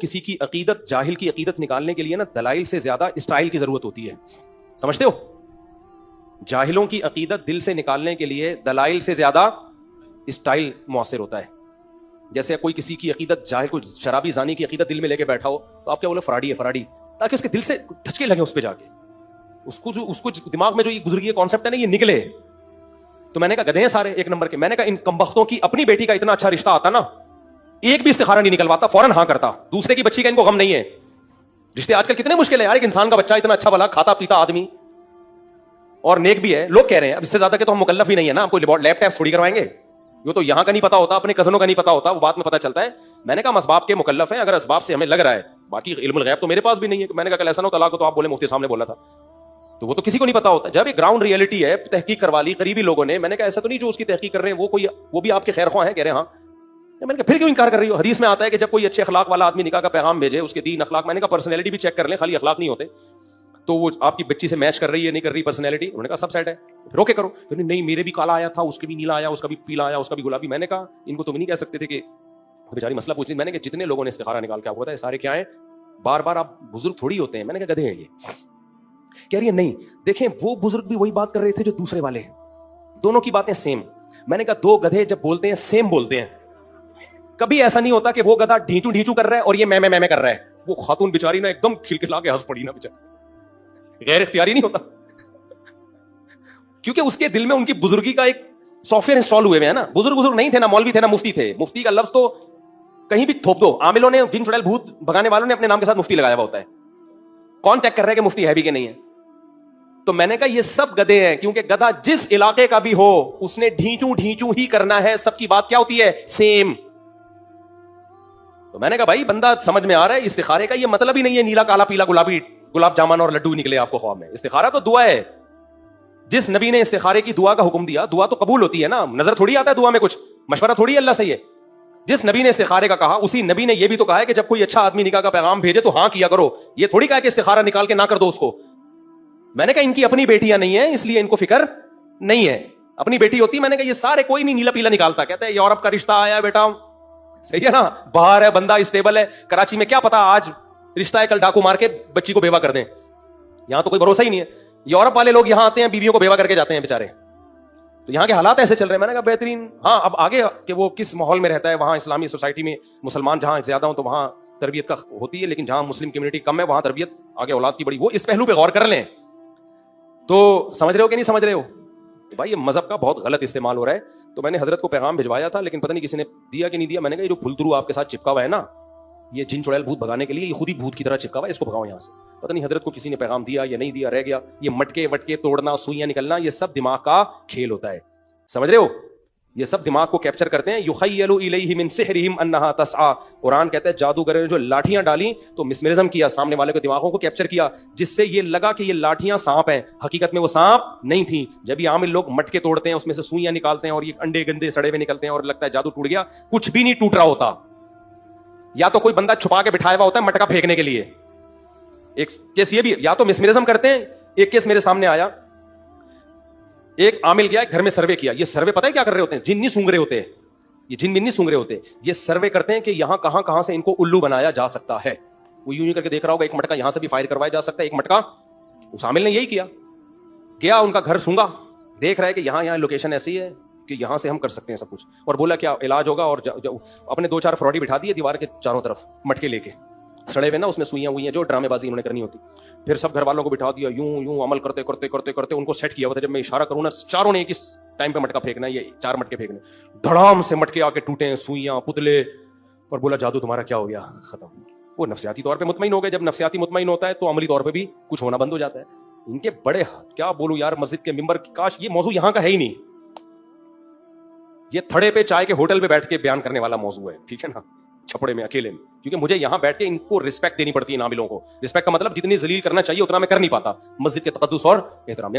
کسی کی عقیدت، جاہل کی عقیدت نکالنے کے لیے نا دلائل سے زیادہ اسٹائل کی ضرورت ہوتی ہے. سمجھتے ہو؟ جاہلوں کی عقیدت دل سے نکالنے کے لیے دلائل سے زیادہ اسٹائل مؤثر ہوتا ہے. جیسے کوئی کسی کی عقیدت، جاہل کو شرابی زانی کی عقیدت دل میں لے کے بیٹھا ہو تو آپ کیا بولے؟ فراڈی ہے، فراڈی، تاکہ اس کے دل سے دھچکے لگے اس پہ جا کے، اس کو دماغ میں جو یہ گزر گیا کانسیپٹ ہے نا، یہ نکلے. تو میں نے کہا گدھے ہیں سارے ایک نمبر کے. میں نے کہا ان کمبختوں کی اپنی بیٹی کا اتنا اچھا رشتہ آتا نا، ایک بھی استخارہ نہیں نکلواتا، فوراً ہاں کرتا. دوسرے کی بچی کا ان کو غم نہیں ہے. رشتے آج کل کتنے مشکل ہے یار. ایک انسان کا بچہ اتنا اچھا بھلا کھاتا پیتا آدمی اور نیک بھی ہے، لوگ کہہ رہے ہیں اب اس سے زیادہ کہ تو ہم مکلف ہی نہیں ہے نا، ہم کوئی لیپ ٹاپ تھوڑی کروائیں گے. یہ تو یہاں کا نہیں پتا ہوتا، اپنے کزنوں کا نہیں پتا ہوتا، وہ بات میں پتا چلتا ہے. میں نے کہا ہم اسباب کے مکلف ہیں، اگر اسباب سے ہمیں لگ رہا ہے، باقی علم الغیب تو میرے پاس بھی نہیں ہے. میں نے کہا ایسا نہ ہو طلاق کو تو آپ بولے مفتی صاحب نے بولا تھا، تو وہ تو کسی کو نہیں پتا ہوتا. جب ایک گراؤنڈ ریئلٹی ہے، تحقیق کروا لی قریبی لوگوں نے. میں نے کہا ایسا تو نہیں جو اس کی تحقیق کر رہے ہیں وہ بھی آپ کے خیر خواہ ہیں؟ کہہ رہے ہیں ہاں. میں نے کہا پھر کیوں انکار کر رہی ہو؟ حدیث میں آتا ہے کہ جب کوئی اچھے اخلاق والا آدمی نکاح کا پیغام بھیجے، اس کے دین اخلاق، میں نے کہا پرسنالٹی بھی چیک کر لیں، خالی اخلاق نہیں ہوتے. تو وہ آپ کی بچی سے میچ کر رہی ہے نہیں کر رہی پرسنالٹی؟ انہوں نے کہا سب سیٹ ہے، پھر اوکے کرو. نہیں میرے بھی کالا آیا تھا، اس کے بھی نیلا آیا، اس کا بھی پیلا آیا، اس کا بھی گلابی. میں نے کہا ان کو تم نہیں کہہ سکتے تھے کہ بیچاری مسئلہ پوچھ رہی. میں نے کہا جتنے لوگوں نے استخارہ نکال کے آپ کو بتایا سارے کیا ہیں؟ بار بار آپ بزرگ تھوڑی ہوتے ہیں. میں نے کہا گدھے ہیں یہ. کہہ رہی ہے نہیں دیکھیں وہ بزرگ بھی وہی بات کر رہے تھے جو دوسرے والے، دونوں کی باتیں سیم. میں نے کہا دو گدھے جب بولتے ہیں سیم بولتے ہیں. کبھی ایسا نہیں ہوتا کہ وہ گدھا ڈھیچو ڈھیچو کر رہا ہے اور یہ میں کر رہا ہے. وہ خاتون بیچاری نا ایک دم کھلکھلا کے ہنس پڑی نا بیچاری، غیر اختیاری نہیں ہوتا، کیونکہ اس کے دل میں ان کی بزرگی کا ایک سافٹ ویئر انسٹال ہوئے ہیں نا. بزرگ نہیں تھے، نا مولوی تھے، نا مفتی تھے. مفتی کا لفظ تو کہیں بھی تھوپ دو. عاملوں نے، جن چڑیل بھوت بھگانے والوں نے اپنے نام کے ساتھ مفتی لگایا ہوا ہوتا ہے. کون چیک کر رہا ہے کہ مفتی ہے بھی کہ نہیں ہے؟ تو میں نے کہا یہ سب گدھے ہیں، کیونکہ گدھا جس علاقے کا بھی ہو اس نے ڈھیچو ڈھیچو ہی کرنا ہے. سب کی بات کیا ہوتی ہے؟ سیم. تو میں نے کہا بھائی بندہ سمجھ میں آ رہا ہے استخارے کا یہ مطلب ہی نہیں ہے نیلا کالا پیلا گلابی گلاب جامن اور لڈو نکلے آپ کو خواب میں. استخارہ تو دعا ہے. جس نبی نے استخارے کی دعا کا حکم دیا، دعا تو قبول ہوتی ہے نا، نظر تھوڑی آتا ہے دعا میں، کچھ مشورہ تھوڑی اللہ سے. جس نبی نے استخارے کا کہا، اسی نبی نے یہ بھی تو کہا ہے کہ جب کوئی اچھا آدمی نکاح کا پیغام بھیجے تو ہاں کیا کرو. یہ تھوڑی کہا کہ استخارہ نکال کے نہ کر دو اس کو. میں نے کہا ان کی اپنی بیٹیاں نہیں ہیں اس لیے ان کو فکر نہیں ہے. اپنی بیٹی ہوتی میں نے کہا یہ سارے کوئی نہیں نیلا پیلا نکالتا. کہتا ہے یورپ کا رشتہ آیا ہے بیٹا، صحیح ہے نا، باہر ہے بندہ، اسٹیبل ہے. کراچی میں کیا پتا آج رشتہ ہے کل ڈاکو مار کے بچی کو بیوہ کر دیں. یہاں تو کوئی بھروسہ ہی نہیں ہے. یورپ والے لوگ یہاں آتے ہیں بیویوں کو بیوہ کر کے جاتے ہیں بیچارے. تو یہاں کے حالات ایسے چل رہے ہیں. میں نے کہا بہترین. ہاں اب آگے کہ وہ کس ماحول میں رہتا ہے، وہاں اسلامی سوسائٹی میں مسلمان جہاں زیادہ ہوں تو وہاں تربیت کا ہوتی ہے، لیکن جہاں مسلم کمیونٹی کم ہے وہاں تربیت آگے اولاد کی بڑی. وہ اس پہلو پہ غور کر لیں. تو سمجھ رہے ہو کہ نہیں سمجھ رہے ہو بھائی؟ یہ مذہب کا بہت غلط استعمال ہو رہا ہے. تو میں نے حضرت کو پیغام بھجوایا تھا لیکن پتہ نہیں کسی نے دیا کہ نہیں دیا. میں نے کہا یہ جو پھلترو آپ کے ساتھ چپکا ہوا ہے نا، یہ جن چڑیل بھوت بھگانے کے لیے یہ خود ہی بھوت کی طرح چپکا ہوا ہے، اس کو بھگاؤ یہاں سے. پتہ نہیں حضرت کو کسی نے پیغام دیا یا نہیں دیا، رہ گیا. یہ مٹکے وٹکے توڑنا، سوئیاں نکلنا، یہ سب دماغ کا کھیل ہوتا ہے. سمجھ رہے ہو؟ یہ سب دماغ کو کیپچر کرتے ہیں. یخیل الیہ من سحرہم انہا تسعی. قرآن کہتا ہے جادوگروں نے جو لاٹھیاں ڈالی تو مسمرزم کیا، سامنے والے کے دماغوں کو کیپچر کیا، جس سے یہ لگا کہ یہ لاٹھیاں سانپ ہیں. حقیقت میں وہ سانپ نہیں تھیں. جب یہ عامل لوگ مٹکے توڑتے ہیں، اس میں سے سوئیاں نکالتے ہیں اور یہ انڈے گندے سڑے ہوئے نکلتے ہیں اور لگتا ہے جادو ٹوٹ گیا. کچھ بھی نہیں ٹوٹ رہا ہوتا. یا تو کوئی بندہ چھپا کے بٹھایا ہوا ہوتا ہے مٹکا پھینکنے کے لیے. ایک کیس یہ بھی، یا تو مسمرزم کرتے ہیں. ایک کیس میرے سامنے آیا، ایک عامل گیا گھر میں سروے کیا. یہ سروے پتہ ہے کیا کر رہے ہوتے ہیں؟ جن نہیں سونگ رہے ہوتے. یہ جن نہیں سونگ رہے ہوتے، یہ سروے کرتے ہیں کہ یہاں کہاں کہاں سے ان کو الو بنایا جا سکتا ہے. وہ یوں کر کے دیکھ رہا ہوگا ایک مٹکا یہاں سے بھی فائر کروایا جا سکتا ہے، ایک مٹکا. اس عامل نے یہی کیا، گیا ان کا گھر سونگا، دیکھ رہا ہے کہ یہاں لوکیشن ایسی ہے کہ یہاں سے ہم کر سکتے ہیں سب کچھ. اور بولا کیا علاج ہوگا، اور اپنے 2-4 فراڈی بٹھا دیے دیوار کے چاروں طرف مٹکے لے کے سڑے ہوئے نا، اس میں سوئیاں ہوئی ہیں جو ڈرامے بازی انہوں نے کرنی ہوتی. پھر سب گھر والوں کو بٹھا دیا، یوں عمل کرتے کرتے کرتے کرتے ان کو سیٹ کیا ہوا تھا. جب میں اشارہ کروں نا چاروں نے ایک اس ٹائم پہ مٹکا پھینکنا ہے، یہ 4 مٹکے پھینکنے. دھڑام سے مٹکے آ کے ٹوٹے ہیں، سوئیاں پتلے. اور بولا جادو تمہارا کیا ہو گیا، ختم. وہ نفسیاتی طور پہ مطمئن ہو گئے. جب نفسیاتی مطمئن ہوتا ہے تو عملی طور پہ بھی کچھ ہونا بند ہو جاتا ہے. ان کے بڑے کیا بولوں یار، مسجد کے ممبر، کاش یہ موضوع یہاں کا ہے ہی نہیں. یہ تھڑے پہ چائے کے ہوٹل پہ بیٹھ کے بیان کرنے والا موضوع ہے، ٹھیک ہے نا، چھپڑے میں اکیلے میں. کیونکہ مجھے یہاں بیٹھ کے ان کو رسپیکٹ دینی پڑتی ہے. ناملوں کو رسپیکٹ کا مطلب جتنی ذلیل کرنا چاہیے اتنا میں کر نہیں پاتا. مسجد کے تقدس اور احترام.